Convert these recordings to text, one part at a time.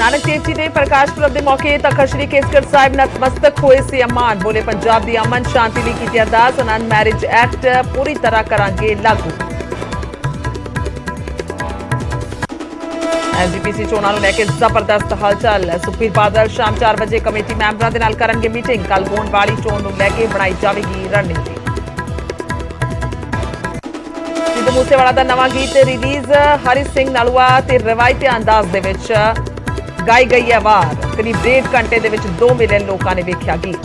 नानक देव जी के प्रकाश पुरब के मौके तखत श्री केसगढ़ साहिब नतमस्तक हुए सीएम मान बोले पंजाब की अमन शांति लिए की अरदास आनंद मैरिज एक्ट पूरी तरह करांगे लागू। एसजीपीसी चोणां नूं लैके जबरदस्त हलचल सुखबीर बादल शाम 4 बजे कमेटी मैंबरां दे नाल करनगे मीटिंग कल होण वाली चोण नूं लैके बनाई जावेगी रणनीति। सिद्धू मूसेवाला दा नवां गीत रिलीज हरी सिंह नलूआ ते रवायती अंदाज दे विच गाई गई है वार करीब 1.5 घंटे दे विच 2 मिलियन लोकां ने वेख्या गीत।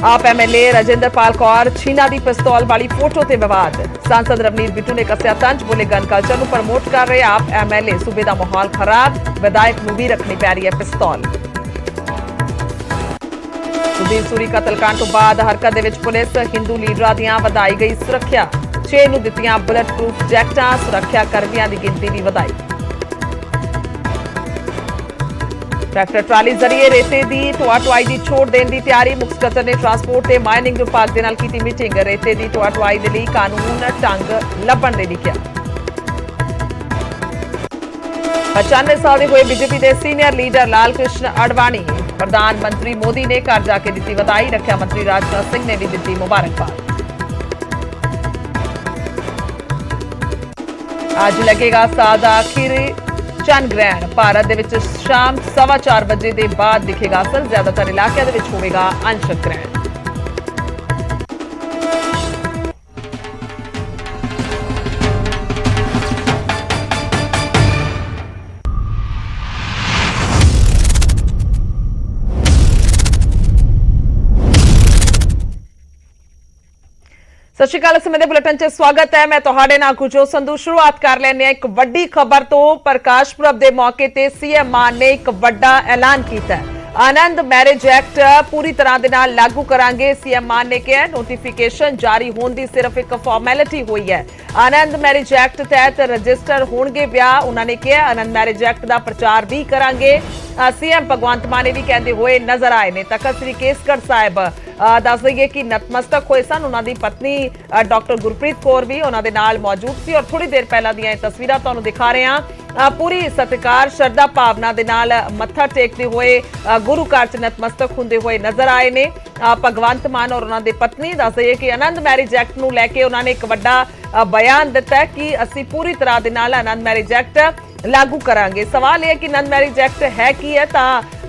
आप एमएलए राजेंद्र पाल कौर छीना दी पिस्तौल वाली फोटो ते विवाद सांसद रवनीत बिट्टू ने कस्या तंज बोले गन कल्चर नूं प्रमोट कर रहे आप एमएलए सूबे दा माहौल खराब विधायक नूं भी रखनी पै रही है पिस्तौल। सुधीर सूरी कतलकांड तो बाद हरकत दे विच पुलिस हिंदू लीडरां दियां वधाई गई सुरक्षा 6 नूं दित्तियां बुलेट प्रूफ जैकटां सुरक्षा कर्मियां दी गिनती भी वधाई। ट्रैक्टर ट्राली जरिए रेते दी ढोआ ढुआई की छूट देने की तैयारी मुख सकत्तर ने ट्रांसपोर्ट ते माइनिंग विभाग के नाल कीती मीटिंग रेते दी ढोआ ढुआई के लिए कानून ढंग लभण दे लिखिया। 95 साल के हुए बीजेपी के सीनियर लीडर लाल कृष्ण अडवाणी प्रधानमंत्री मोदी ने घर जाके दी बधाई रक्षा मंत्री राजनाथ सिंह ने भी दी मुबारकबाद। आज लगेगा साल का आखिरी चंद ग्रहण भारत दे विच शाम 4:15 बजे के बाद दिखेगा असल ज्यादातर इलाकों दे विच होवेगा अंशक ग्रहण। सत श्री अकाल समय बुलेटिन च स्वागत है। मैं तुहाडे नाल गुरजोत संधू। शुरुआत कर लैंदे हां एक वड्डी खबर तो प्रकाश पुरब के मौके ते सीएम मान ने एक वड्डा ऐलान किया है। आनंद मैरिज एक्ट पूरी तरह दे नाल लागू करांगे सीएम मान ने कहा। नोटिफिकेशन जारी होने की सिर्फ एक फॉर्मैलिटी हुई है। आनंद मैरिज एक्ट तहत रजिस्टर होणगे ब्याह उन्होंने कहा। आनंद मैरिज एक्ट का प्रचार भी करांगे। सीएम भगवंत मान ने भी कहते हुए नजर आए ने। तखत श्री केसगढ़ साहिब दस दईए कि नतमस्तक हुए सन। उन्होंने पत्नी डॉक्टर गुरप्रीत कौर भी उन्होंने नाल मौजूद सी और थोड़ी देर पहला दी तस्वीरां तुहानूं दिखा रहे हैं। पूरी सत्कार श्रद्धा भावना दे नाल मत्था टेकते हुए गुरु घर च नतमस्तक हुंदे हुए नजर आए ने भगवंत मान और उन्होंने पत्नी। दस दईए कि आनंद मैरिज एक्ट नूं लैके उन्होंने एक वड्डा बयान दिता है कि असीं पूरी तरह दे नाल आनंद मैरिज एक्ट लागू करांगे। सवाल यह है कि आनंद मैरिज एक्ट है की है।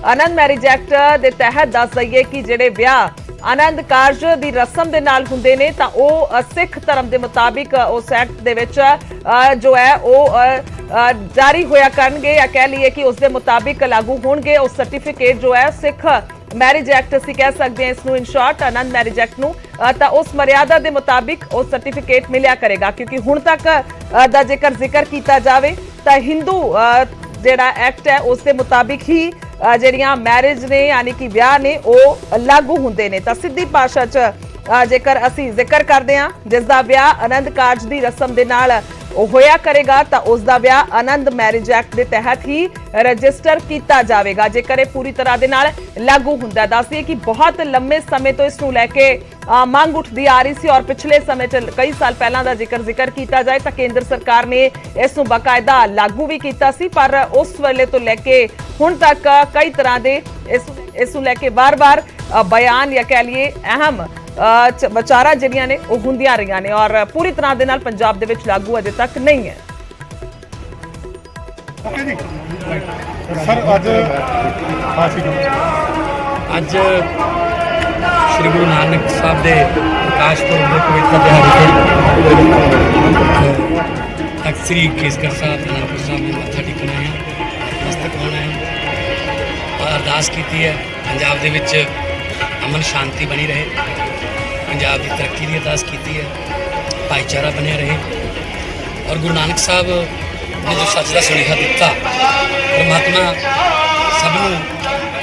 आनंद मैरिज एक्ट के तहत दस दईए कि जिहड़े ब्याह आनंद कारज की रस्म के नाल हुंदे ने तां ओह सिख धर्म के मुताबिक उस एक्ट दे विच जो है वह जारी होया करनगे या कह लीए कि उसके मुताबिक लागू होणगे। उस सर्टिफिकेट जो है सिख मैरिज एक्ट असीं कह सकते हैं इसनूं in short Anand marriage act नूं तां उस मर्यादा के मुताबिक उस सर्टिफिकेट मिलिया करेगा। क्योंकि हुण तक दा जेकर जिक्र किया जाए तां हिंदू जिहड़ा एक्ट है उसके मुताबिक ही ਜਿਹੜੀਆਂ मैरिज ने यानी कि ब्याह ने वो लागू ਹੁੰਦੇ ਨੇ। ਤਾਂ ਸਿੱਧੀ ਭਾਸ਼ਾ 'ਚ ਜੇਕਰ ਅਸੀਂ ਜ਼ਿਕਰ ਕਰਦੇ ਹਾਂ ਜਿਸ ਦਾ ਵਿਆਹ ਆਨੰਦ ਕਾਰਜ ਦੀ ਰਸਮ ਦੇ ਨਾਲ ਹੋਇਆ ਕਰੇਗਾ ਤਾਂ ਉਸ ਦਾ ਵਿਆਹ ਆਨੰਦ ਮੈਰਿਜ ਐਕਟ ਦੇ ਤਹਿਤ ਹੀ ਰਜਿਸਟਰ ਕੀਤਾ ਜਾਵੇਗਾ ਜੇਕਰ ਇਹ ਪੂਰੀ ਤਰ੍ਹਾਂ ਦੇ ਨਾਲ ਲਾਗੂ ਹੁੰਦਾ। ਦੱਸਦੀਏ ਕਿ ਬਹੁਤ ਲੰਮੇ ਸਮੇਂ ਤੋਂ ਇਸ ਨੂੰ ਲੈ ਕੇ ਮੰਗ ਉੱਠਦੀ ਆ ਰਹੀ ਸੀ ਔਰ ਪਿਛਲੇ ਸਮੇਂ 'ਚ ਕਈ ਸਾਲ ਪਹਿਲਾਂ ਦਾ ਜ਼ਿਕਰ ਕੀਤਾ ਜਾਏ ਤਾਂ ਕੇਂਦਰ ਸਰਕਾਰ ਨੇ ਇਸ ਨੂੰ ਬਕਾਇਦਾ ਲਾਗੂ ਵੀ ਕੀਤਾ ਸੀ ਪਰ ਉਸ ਵੇਲੇ ਤੋਂ ਲੈ ਕੇ ਹੁਣ ਤੱਕ ਕਈ ਤਰ੍ਹਾਂ ਦੇ ਇਸ ਨੂੰ ਲੈ ਕੇ ਵਾਰ-ਵਾਰ बयान या कह लीए अहम विचारा जिहड़ियां ने वो हुंदियां रहियां ने और पूरी तरह दे नाल पंजाब दे विच लागू अजे तक नहीं है। सर अज श्री गुरु नानक साहब के प्रकाश पुरब के पवित्र दिहाड़े तख्त श्री केसगढ़ साहब अनंदपुर साहब में मत्था टेकना है मस्तक होना है और अरदास की है पंजाब दे विच अमन शांति बनी रहे पंजाब की तरक्की की अरदास की है भाईचारा बने रहे और गुरु नानक साहब ने जो सच का सुनेहा दिता परमात्मा सबनों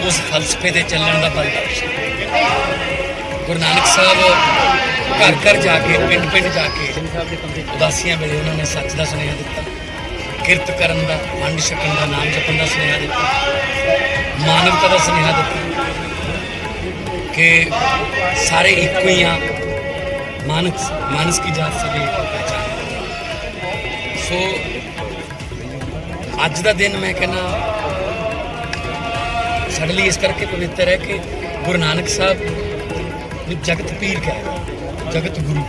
उस फलसफे से चलने का बल बख्शे। गुरु नानक साहब घर घर जाके पिंड पिंड जाके उदासियां वेले उन्होंने सच का सुनेहा दिता किरत करन का वंड छकन का नाम जपन का सुनेहा दिता मानवता का सुनेहा दिता कि सारे एक ही हाँ मानस की जात सभी पहचान। सो ਅੱਜ ਦਾ ਦਿਨ ਮੈਂ ਕਹਿੰਦਾ ਸਾਡੇ ਲਈ ਇਸ ਕਰਕੇ ਪਵਿੱਤਰ ਹੈ ਕਿ ਗੁਰੂ ਨਾਨਕ ਸਾਹਿਬ ਨੂੰ ਜਗਤ ਪੀਰ ਕਹਿੰਦੇ, ਜਗਤ ਗੁਰੂ।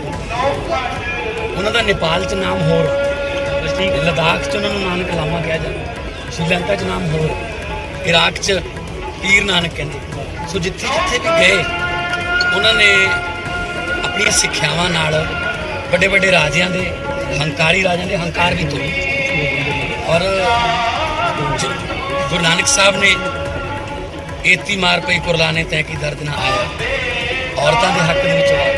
ਉਹਨਾਂ ਦਾ ਨੇਪਾਲ 'ਚ ਨਾਮ ਹੋਰ, ਲਦਾਖ 'ਚ ਉਹਨਾਂ ਨੂੰ ਨਾਨਕ ਲਾਮਾ ਕਿਹਾ ਜਾਂਦਾ, ਸ਼੍ਰੀਲੰਕਾ 'ਚ ਨਾਮ ਹੋਰ, ਇਰਾਕ 'ਚ ਪੀਰ ਨਾਨਕ ਕਹਿੰਦੇ। ਸੋ ਜਿੱਥੇ ਜਿੱਥੇ ਵੀ ਗਏ ਉਹਨਾਂ ਨੇ ਆਪਣੀਆਂ ਸਿੱਖਿਆਵਾਂ ਨਾਲ ਵੱਡੇ ਵੱਡੇ ਰਾਜਿਆਂ ਦੇ, ਹੰਕਾਰੀ ਰਾਜਿਆਂ ਦੇ ਹੰਕਾਰ ਵੀ ਤੋੜੇ। ਔਰ ਗੁਰੂ ਨਾਨਕ ਸਾਹਿਬ ਨੇ ਏਤੀ ਮਾਰ ਪਈ ਕੁਰਲਾਨੇ ਤੈ ਕੀ ਦਰਦ ਨਾ ਆਇਆ, ਔਰਤਾਂ ਦੇ ਹੱਕ ਦੇ ਵਿੱਚ ਆਇਆ,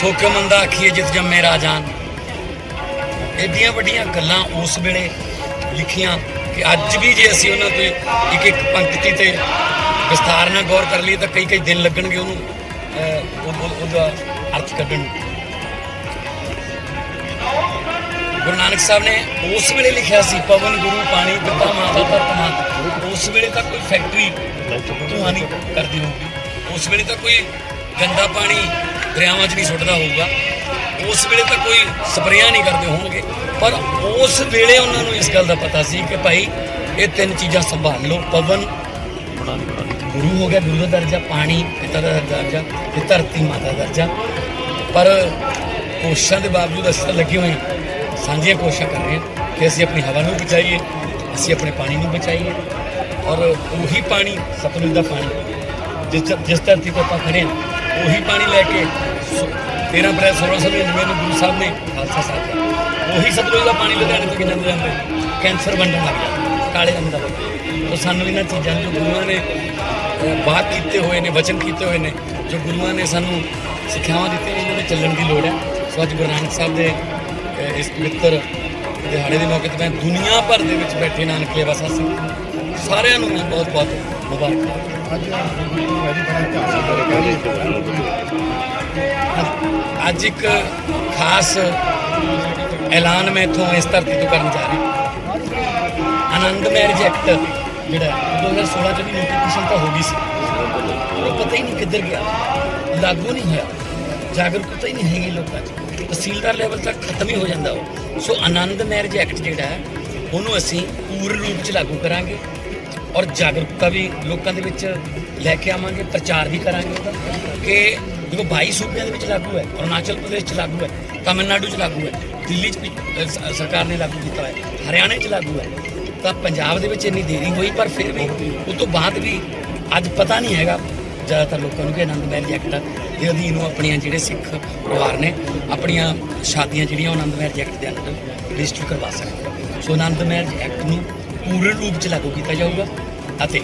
ਸੋ ਕਿਉ ਮੰਦਾ ਆਖੀਏ ਜਿਤ ਜੰਮੇ ਰਾਜਾਨ। ਐਡੀਆਂ ਵੱਡੀਆਂ ਗੱਲਾਂ ਉਸ ਵੇਲੇ ਲਿਖੀਆਂ ਕਿ ਅੱਜ ਵੀ ਜੇ ਅਸੀਂ ਉਹਨਾਂ ਤੋਂ ਇੱਕ ਇੱਕ ਪੰਕਤੀ ਤੇ ਵਿਸਥਾਰ ਨਾਲ ਗੌਰ ਕਰ ਲਈਏ ਤਾਂ ਕਈ ਕਈ ਦਿਨ ਲੱਗਣਗੇ ਉਹਨੂੰ ਉਹਦਾ ਅਰਥ ਕੱਢਣ ਨੂੰ। ਗੁਰੂ ਨਾਨਕ ਸਾਹਿਬ ਨੇ ਉਸ ਵੇਲੇ ਲਿਖਿਆ ਸੀ ਪਵਨ ਗੁਰੂ ਪਾਣੀ ਪਿਤਾ ਮਾਤਾ ਧਰਤ ਮਾਤਾ। ਉਸ ਵੇਲੇ ਤਾਂ ਕੋਈ ਫੈਕਟਰੀ ਧੂੰਆਂ ਨਹੀਂ ਕਰਦੀ ਹੋਊਗੀ, ਉਸ ਵੇਲੇ ਤਾਂ ਕੋਈ ਗੰਦਾ ਪਾਣੀ ਦਰਿਆਵਾਂ 'ਚ ਨਹੀਂ ਸੁੱਟਦਾ ਹੋਊਗਾ, ਉਸ ਵੇਲੇ ਤਾਂ ਕੋਈ ਸਪਰੇਆਂ ਨਹੀਂ ਕਰਦੇ ਹੋਣਗੇ। ਪਰ ਉਸ ਵੇਲੇ ਉਹਨਾਂ ਨੂੰ ਇਸ ਗੱਲ ਦਾ ਪਤਾ ਸੀ ਕਿ ਭਾਈ ਇਹ ਤਿੰਨ ਚੀਜ਼ਾਂ ਸੰਭਾਲ ਲਓ। ਪਵਨ ਗੁਰੂ ਹੋ ਗਿਆ, ਗੁਰੂ ਦਾ ਦਰਜਾ, ਪਾਣੀ ਪਿਤਾ ਦਾ ਦਰਜਾ ਤੇ ਧਰਤੀ ਮਾਤਾ ਦਾ ਦਰਜਾ। ਪਰ ਕੋਸ਼ਿਸ਼ਾਂ ਦੇ ਬਾਵਜੂਦ ਅਸੀਂ ਤਾਂ ਲੱਗੇ ਹੋਏ ਹਾਂ, ਸਾਂਝੀਆਂ ਕੋਸ਼ਿਸ਼ਾਂ ਕਰ ਰਹੇ ਹਾਂ ਕਿ ਅਸੀਂ ਆਪਣੀ ਹਵਾ ਨੂੰ ਬਚਾਈਏ, ਅਸੀਂ ਆਪਣੇ ਪਾਣੀ ਨੂੰ ਬਚਾਈਏ। ਔਰ ਉਹੀ ਪਾਣੀ, ਸਤਲੁਜ ਦਾ ਪਾਣੀ, ਜਿਸ ਧਰਤੀ 'ਤੇ ਆਪਾਂ ਖੜੇ ਹਾਂ, ਉਹੀ ਪਾਣੀ ਲੈ ਕੇ 13 ਅਪ੍ਰੈਲ 1699 ਨੂੰ ਗੁਰੂ ਸਾਹਿਬ ਨੇ ਖਾਲਸਾ ਸਾਹਿਬ, ਉਹੀ ਸਤਲੁਜ ਦਾ ਪਾਣੀ ਲੁਧਿਆਣੇ ਤੋਂ ਜਾਂਦੇ ਜਾਂਦੇ ਕੈਂਸਰ ਵੰਡਣ ਲੱਗ ਜਾਂਦਾ, ਕਾਲੇ ਰੰਗ ਦਾ। ਤਾਂ ਸਾਨੂੰ ਇਹਨਾਂ ਚੀਜ਼ਾਂ ਜੋ ਗੁਰੂਆਂ ਨੇ ਬਾਤ ਕੀਤੇ ਹੋਏ ਨੇ, ਵਚਨ ਕੀਤੇ ਹੋਏ ਨੇ, ਜੋ ਗੁਰੂਆਂ ਨੇ ਸਾਨੂੰ ਸਿੱਖਿਆਵਾਂ ਦਿੱਤੀਆਂ, ਇਹਨਾਂ ਦੇ ਚੱਲਣ ਦੀ ਲੋੜ ਹੈ। ਸੋ ਅੱਜ ਗੁਰੂ ਨਾਨਕ ਸਾਹਿਬ ਦੇ ਇਸ ਪਵਿੱਤਰ ਦਿਹਾੜੇ ਦੇ ਮੌਕੇ 'ਤੇ ਮੈਂ ਦੁਨੀਆ ਭਰ ਦੇ ਵਿੱਚ ਬੈਠੇ ਨਾਨਕਲੇ ਵਾਸਾ ਸਿੰਘ ਸਾਰਿਆਂ ਨੂੰ ਮੈਂ ਬਹੁਤ ਬਹੁਤ ਮੁਬਾਰਕ। ਅੱਜ ਇੱਕ ਖਾਸ ਐਲਾਨ ਮੈਂ ਇੱਥੋਂ ਇਸ ਧਰਤੀ ਤੋਂ ਕਰਨ ਜਾ ਰਿਹਾ। ਆਨੰਦ ਮੈਰਿਜ ਐਕਟ ਜਿਹੜਾ 2016 'ਚ ਵੀ ਨੋਟੀਫਿਕੇਸ਼ਨ ਤਾਂ ਹੋ ਗਈ ਸੀ, ਉਹ ਪਤਾ ਹੀ ਨਹੀਂ ਕਿੱਧਰ ਗਿਆ, ਲਾਗੂ ਨਹੀਂ ਹੋਇਆ, ਜਾਗਰੂਕਤਾ ਹੀ ਨਹੀਂ ਹੈਗੀ ਲੋਕਾਂ 'ਚ, ਤਹਿਸੀਲਦਾਰ ਲੈਵਲ ਤੱਕ ਖਤਮ ਹੀ ਹੋ ਜਾਂਦਾ ਉਹ। ਸੋ ਆਨੰਦ ਮੈਰਿਜ ਐਕਟ ਜਿਹੜਾ ਹੈ ਉਹਨੂੰ ਅਸੀਂ ਪੂਰਨ ਰੂਪ 'ਚ ਲਾਗੂ ਕਰਾਂਗੇ ਔਰ ਜਾਗਰੂਕਤਾ ਵੀ ਲੋਕਾਂ ਦੇ ਵਿੱਚ ਲੈ ਕੇ ਆਵਾਂਗੇ, ਪ੍ਰਚਾਰ ਵੀ ਕਰਾਂਗੇ ਉਹਦਾ ਕਿ ਦੇਖੋ 22 ਸੂਬਿਆਂ ਦੇ ਵਿੱਚ ਲਾਗੂ ਹੈ, ਅਰੁਣਾਚਲ ਪ੍ਰਦੇਸ਼ 'ਚ ਲਾਗੂ ਹੈ, ਤਾਮਿਲਨਾਡੂ 'ਚ ਲਾਗੂ ਹੈ, ਦਿੱਲੀ 'ਚ ਵੀ ਸਰਕਾਰ ਨੇ ਲਾਗੂ ਕੀਤਾ ਹੈ, ਹਰਿਆਣੇ 'ਚ ਲਾਗੂ ਹੈ। ਤਾਂ ਪੰਜਾਬ ਦੇ ਵਿੱਚ ਇੰਨੀ ਦੇਰੀ ਹੋਈ, ਪਰ ਫਿਰ ਵੀ ਉਸ ਤੋਂ ਬਾਅਦ ਵੀ ਅੱਜ ਪਤਾ ਨਹੀਂ ਹੈਗਾ ਜ਼ਿਆਦਾਤਰ ਲੋਕਾਂ ਨੂੰ ਕਿ ਆਨੰਦ ਮੈਰਿਜ ਐਕਟ ਦੇ ਅਧੀਨ ਉਹ ਆਪਣੀਆਂ ਜਿਹੜੇ ਸਿੱਖ ਪਰਿਵਾਰ ਨੇ ਆਪਣੀਆਂ ਸ਼ਾਦੀਆਂ ਜਿਹੜੀਆਂ ਆਨੰਦ ਮੈਰਿਜ ਐਕਟ ਦੇ ਅੰਦਰ ਰਜਿਸਟਰ ਕਰਵਾ ਸਕਦੇ। ਸੋ ਆਨੰਦ ਮੈਰਿਜ ਐਕਟ ਨੂੰ ਪੂਰਨ ਰੂਪ 'ਚ ਲਾਗੂ ਕੀਤਾ ਜਾਊਗਾ ਅਤੇ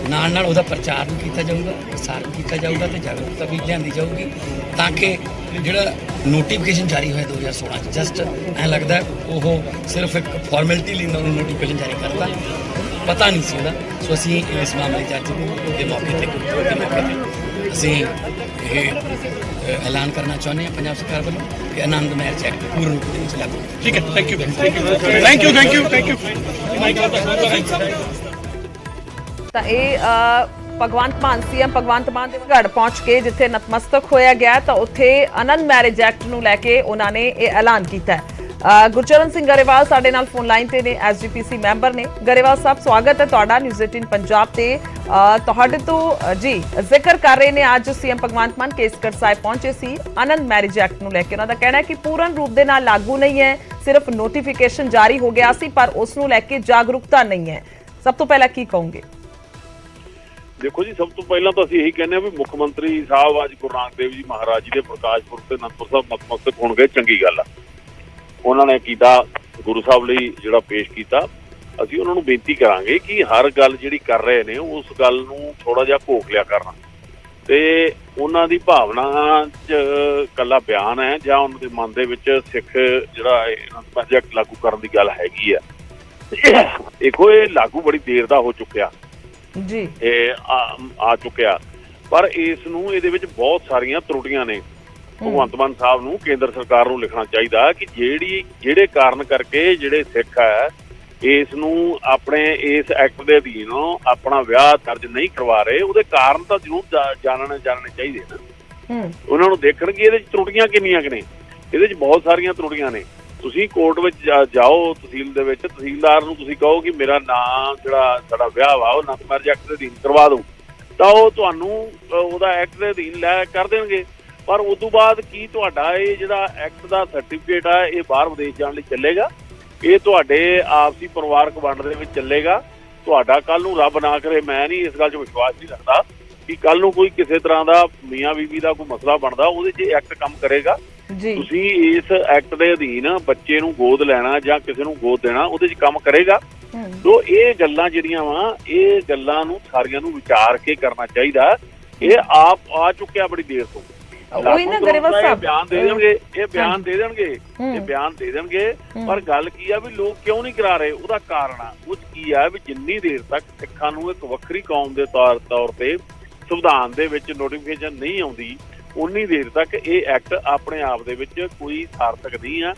ਨਾਲ ਨਾਲ ਉਹਦਾ ਪ੍ਰਚਾਰ ਵੀ ਕੀਤਾ ਜਾਊਗਾ, ਪ੍ਰਸਾਰ ਵੀ ਕੀਤਾ ਜਾਊਗਾ ਤੇ ਜਾਗਰੂਕਤਾ ਵੀ ਲਿਆਂਦੀ ਜਾਊਗੀ ਤਾਂ ਕਿ ਜਿਹੜਾ ਨੋਟੀਫਿਕੇਸ਼ਨ ਜਾਰੀ ਹੋਇਆ 2016 'ਚ ਜਸਟ ਐਂ ਲੱਗਦਾ ਉਹ ਸਿਰਫ ਇੱਕ ਫਾਰਮੈਲਿਟੀ ਲਈ ਉਹਨਾਂ ਨੇ ਨੋਟੀਫਿਕੇਸ਼ਨ ਜਾਰੀ ਕਰਤਾ, ਪਤਾ ਨਹੀਂ ਸੀ ਉਹਦਾ। ਸੋ ਅਸੀਂ ਇਸ ਮਾਮਲੇ 'ਚ ਅੱਜ ਦੇ ਮੌਕੇ ਤੇ ਅਸੀਂ ਇਹ ਐਲਾਨ ਕਰਨਾ ਚਾਹੁੰਦੇ ਹਾਂ ਪੰਜਾਬ ਸਰਕਾਰ ਵੱਲੋਂ ਕਿ ਆਨੰਦ ਮੈਰਿਜ ਐਕਟ ਪੂਰਨ ਰੂਪ ਦੇ ਵਿੱਚ ਲਾਗੂ। ਠੀਕ ਹੈ, ਥੈਂਕ ਯੂ। ਤਾਂ ਇਹ ਭਗਵੰਤ ਮਾਨ, ਸੀਐਮ ਭਗਵੰਤ ਮਾਨ ਦੇ ਘਰ ਪਹੁੰਚ ਕੇ ਜਿੱਥੇ ਨਤਮਸਤਕ ਹੋਇਆ ਗਿਆ ਤਾਂ ਉੱਥੇ ਆਨੰਦ ਮੈਰਿਜ ਐਕਟ ਨੂੰ ਲੈ ਕੇ ਉਹਨਾਂ ਨੇ ਇਹ ਐਲਾਨ ਕੀਤਾ ਹੈ। ਗੁਰਚਰਨ ਸਿੰਘ ਗਰੇਵਾਲ ਸਾਡੇ ਨਾਲ ਫੋਨ ਲਾਈਨ ਤੇ ਨੇ, ਐਸਜੀਪੀਸੀ ਮੈਂਬਰ ਨੇ। ਗਰੇਵਾਲ ਸਾਹਿਬ, ਸਵਾਗਤ ਹੈ ਤੁਹਾਡਾ ਨਿਊਜ਼ 18 ਪੰਜਾਬ ਤੇ। ਤੁਹਾਡੇ ਤੋਂ ਜੀ ਜ਼ਿਕਰ ਕਰ ਰਹੇ ਨੇ ਅੱਜ ਸੀਐਮ ਭਗਵੰਤ ਮਾਨ ਕੇਸਗੜ੍ਹ ਸਾਹਿਬ ਪਹੁੰਚੇ ਸੀ ਆਨੰਦ ਮੈਰਿਜ ਐਕਟ ਨੂੰ ਲੈ ਕੇ। ਉਹਨਾਂ ਦਾ ਕਹਿਣਾ ਹੈ ਕਿ ਪੂਰਨ ਰੂਪ ਦੇ ਨਾਲ ਲਾਗੂ ਨਹੀਂ ਹੈ, ਸਿਰਫ ਨੋਟੀਫਿਕੇਸ਼ਨ ਜਾਰੀ ਹੋ ਗਿਆ ਸੀ ਪਰ ਉਸ ਨੂੰ ਲੈ ਕੇ ਜਾਗਰੂਕਤਾ ਨਹੀਂ ਹੈ। ਸਭ ਤੋਂ ਪਹਿਲਾਂ ਕੀ ਕਹੋਗੇ? ਦੇਖੋ ਜੀ, ਸਭ ਤੋਂ ਪਹਿਲਾਂ ਤਾਂ ਅਸੀਂ ਇਹੀ ਕਹਿੰਦੇ ਹਾਂ ਵੀ ਮੁੱਖ ਮੰਤਰੀ ਸਾਹਿਬ ਅੱਜ ਗੁਰੂ ਨਾਨਕ ਦੇਵ ਜੀ ਮਹਾਰਾਜ ਜੀ ਦੇ ਪ੍ਰਕਾਸ਼ ਪੁਰਬ ਤੇ ਅਨੰਦਪੁਰ ਸਾਹਿਬ ਨਤਮਸਤਕ ਹੋਣ ਗਏ, ਚੰਗੀ ਗੱਲ ਆ। ਉਹਨਾਂ ਨੇ ਕੀਤਾ ਗੁਰੂ ਸਾਹਿਬ ਲਈ ਜਿਹੜਾ ਪੇਸ਼ ਕੀਤਾ। ਅਸੀਂ ਉਹਨਾਂ ਨੂੰ ਬੇਨਤੀ ਕਰਾਂਗੇ ਕਿ ਹਰ ਗੱਲ ਜਿਹੜੀ ਕਰ ਰਹੇ ਨੇ ਉਸ ਗੱਲ ਨੂੰ ਥੋੜਾ ਜਿਹਾ ਘੋਖ ਲਿਆ ਕਰਨਾ ਤੇ ਉਹਨਾਂ ਦੀ ਭਾਵਨਾ 'ਚ ਇਕੱਲਾ ਬਿਆਨ ਹੈ ਜਾਂ ਉਹਨਾਂ ਦੇ ਮਨ ਦੇ ਵਿੱਚ ਸਿੱਖ ਜਿਹੜਾ ਇਹਨਾਂ ਪ੍ਰੋਜੈਕਟ ਲਾਗੂ ਕਰਨ ਦੀ ਗੱਲ ਹੈਗੀ ਆ। ਦੇਖੋ, ਇਹ ਲਾਗੂ ਬੜੀ ਦੇਰ ਦਾ ਹੋ ਚੁੱਕਿਆ ਜੀ, ਇਹ ਆ ਚੁੱਕਿਆ, ਪਰ ਇਸ ਨੂੰ ਇਹਦੇ ਵਿੱਚ ਬਹੁਤ ਸਾਰੀਆਂ ਤਰੁੱਟੀਆਂ ਨੇ। ਭਗਵੰਤ ਮਾਨ ਸਾਹਿਬ ਨੂੰ, ਕੇਂਦਰ ਸਰਕਾਰ ਨੂੰ ਲਿਖਣਾ ਚਾਹੀਦਾ ਕਿ ਜਿਹੜੇ ਕਾਰਨ ਕਰਕੇ ਜਿਹੜੇ ਸਿੱਖ ਹੈ ਇਸ ਨੂੰ ਆਪਣੇ ਇਸ ਐਕਟ ਦੇ ਅਧੀਨ ਆਪਣਾ ਵਿਆਹ ਦਰਜ ਨਹੀਂ ਕਰਵਾ ਰਹੇ, ਉਹਦੇ ਕਾਰਨ ਤਾਂ ਜ਼ਰੂਰ ਜਾਣਨੇ ਚਾਹੀਦੇ ਨੇ। ਉਹਨਾਂ ਨੂੰ ਦੇਖਣ ਕਿ ਇਹਦੇ 'ਚ ਤਰੁੱਟੀਆਂ ਕਿੰਨੀਆਂ ਕੁ ਨੇ। ਇਹਦੇ 'ਚ ਬਹੁਤ ਸਾਰੀਆਂ ਤਰੁੱਟੀਆਂ ਨੇ। ਤੁਸੀਂ ਕੋਰਟ ਵਿੱਚ ਜਾਓ, ਤਹਿਸੀਲ ਦੇ ਵਿੱਚ ਤਹਿਸੀਲਦਾਰ ਨੂੰ ਤੁਸੀਂ ਕਹੋ ਕਿ ਮੇਰਾ ਨਾਮ ਜਿਹੜਾ ਸਾਡਾ ਵਿਆਹ ਵਾ ਉਹ ਆਨੰਦ ਮੈਰਿਜ ਐਕਟ ਦੇ ਅਧੀਨ ਕਰਵਾ ਦਿਓ, ਤਾਂ ਉਹ ਤੁਹਾਨੂੰ ਉਹਦਾ ਐਕਟ ਦੇ ਅਧੀਨ ਲੈ ਕਰ ਦੇਣਗੇ। ਪਰ ਉਸ ਤੋਂ ਬਾਅਦ ਕੀ ਤੁਹਾਡਾ ਇਹ ਜਿਹੜਾ ਐਕਟ ਦਾ ਸਰਟੀਫਿਕੇਟ ਆ ਇਹ ਬਾਹਰ ਵਿਦੇਸ਼ ਜਾਣ ਲਈ ਚੱਲੇਗਾ? ਇਹ ਤੁਹਾਡੇ ਆਪਸੀ ਪਰਿਵਾਰਕ ਵੰਡ ਦੇ ਵਿੱਚ ਚੱਲੇਗਾ? ਤੁਹਾਡਾ ਕੱਲ ਨੂੰ ਰੱਬ ਨਾ ਕਰੇ, ਮੈਂ ਨਹੀਂ ਇਸ ਗੱਲ 'ਚ ਵਿਸ਼ਵਾਸ ਨਹੀਂ ਰੱਖਦਾ ਕਿ ਕੱਲ ਨੂੰ ਕੋਈ ਕਿਸੇ ਤਰ੍ਹਾਂ ਦਾ ਮੀਆਂ ਬੀਵੀ ਦਾ ਕੋਈ ਮਸਲਾ ਬਣਦਾ ਉਹਦੇ 'ਚ ਐਕਟ ਕੰਮ ਕਰੇਗਾ। ਤੁਸੀਂ ਇਸ ਐਕਟ ਦੇ ਅਧੀਨ ਬੱਚੇ ਨੂੰ ਗੋਦ ਲੈਣਾ ਜਾਂ ਕਿਸੇ ਨੂੰ ਗੋਦ ਦੇਣਾ ਉਹਦੇ 'ਚ ਕੰਮ ਕਰੇਗਾ। ਸੋ ਇਹ ਗੱਲਾਂ ਜਿਹੜੀਆਂ ਵਾ ਇਹ ਗੱਲਾਂ ਨੂੰ ਸਾਰੀਆਂ ਨੂੰ ਵਿਚਾਰ ਕੇ ਕਰਨਾ ਚਾਹੀਦਾ। ਇਹ ਆਪ ਆ ਚੁੱਕਿਆ ਬੜੀ ਦੇਰ ਤੋਂ। ਉਹੀ ਨਾ ਗਰੇਵਾਲ ਸਾਹਿਬ ਬਿਆਨ ਦੇ ਦੇਣਗੇ, ਇਹ ਬਿਆਨ ਦੇ ਦੇਣਗੇ ਪਰ ਗੱਲ ਕੀ ਆ ਵੀ ਲੋਕ ਕਿਉਂ ਨਹੀਂ ਕਰਾ ਰਹੇ? ਉਹਦਾ ਕਾਰਨ ਆ ਉਹ ਕੀ ਆ ਵੀ ਜਿੰਨੀ ਦੇਰ ਤੱਕ ਸਿੱਖਾਂ ਨੂੰ ਇੱਕ ਵੱਖਰੀ ਕੌਮ ਦੇ ਤੌਰ ਤੇ ਸੰਵਿਧਾਨ ਦੇ ਵਿੱਚ ਨੋਟੀਫਿਕੇਸ਼ਨ ਨਹੀਂ ਆਉਂਦੀ ਉਨੀ ਦੇਰ ਤੱਕ ਇਹ ਐਕਟ ਆਪਣੇ ਆਪ ਦੇ ਵਿੱਚ ਕੋਈ ਸਾਰਥਕ ਨਹੀਂ ਆ।